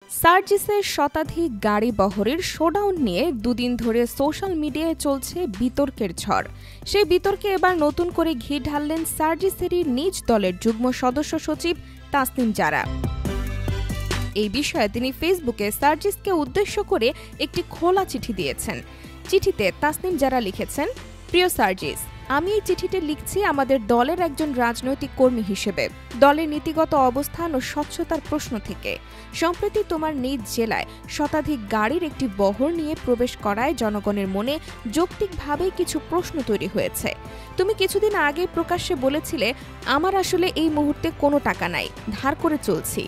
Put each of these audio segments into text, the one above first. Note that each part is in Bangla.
সার্জিসের শতাধিক গাড়ি বহরের শোডাউন নিয়ে দুদিন ধরে সোশ্যাল মিডিয়ায় চলছে বিতর্কের ঝড়। সেই বিতর্কে এবার নতুন করে ঘি ঢাললেন সার্জিসেরই নিজ দলের যুগ্ম সদস্য সচিব তাসনিম জারা। এই বিষয়ে তিনি ফেসবুকে সার্জিসকে উদ্দেশ্য করে একটি খোলা চিঠি দিয়েছেন। চিঠিতে তাসনিম জারা লিখেছেন, প্রিয় সার্জিস, আমি এই চিঠিতে লিখছি আমাদের দলের একজন রাজনৈতিক কর্মী হিসেবে, দলের নীতিগত অবস্থান ও স্বচ্ছতার প্রশ্ন থেকে। সম্প্রতি তোমার নিজ জেলায় শতাধিক গাড়ির একটি বহর নিয়ে প্রবেশ করায় জনগণের মনে যৌক্তিকভাবেই কিছু প্রশ্ন তৈরি হয়েছে। তুমি কিছুদিন আগে প্রকাশ্যে বলেছিলে, আমার আসলে এই মুহূর্তে কোনো টাকা নাই, ধার করে চলছি।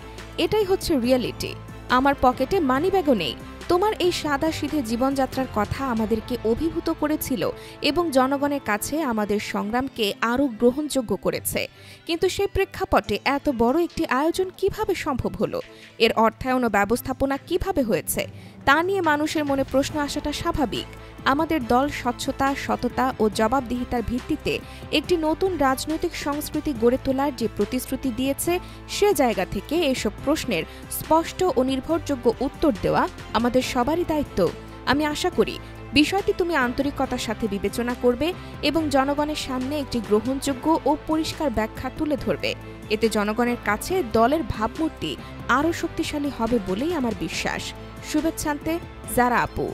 এটাই হচ্ছে রিয়ালিটি। আমার পকেটে মানিব্যাগও নেই। তোমার এই সাদাসিধে জীবনযাত্রার কথা আমাদেরকে অভিভূত করেছিল এবং জনগণের কাছে আমাদের সংগ্রামকে আরও গ্রহণযোগ্য করেছে। কিন্তু সেই প্রেক্ষাপটে এত বড় একটি আয়োজন কিভাবে সম্ভব হলো? এর অর্থায়ন ও ব্যবস্থাপনা কিভাবে হয়েছে তা নিয়ে মানুষের মনে প্রশ্ন আসাটা স্বাভাবিক। আমাদের দল স্বচ্ছতা, সততা ও জবাবদিহিতার ভিত্তিতে একটি নতুন রাজনৈতিক সংস্কৃতি গড়ে তোলার যে প্রতিশ্রুতি দিয়েছে, সে জায়গা থেকে এসব প্রশ্নের স্পষ্ট ও নির্ভরযোগ্য উত্তর দেওয়া আমাদের সবারই দায়িত্ব। আমি আশা করি বিষয়টি তুমি আন্তরিকতার সাথে বিবেচনা করবে এবং জনগণের সামনে একটি গ্রহণযোগ্য ও পরিষ্কার ব্যাখ্যা তুলে ধরবে। এতে জনগণের কাছে দলের ভাবমূর্তি আরও শক্তিশালী হবে বলেই আমার বিশ্বাস। শুভেচ্ছান্তে জারা আপু।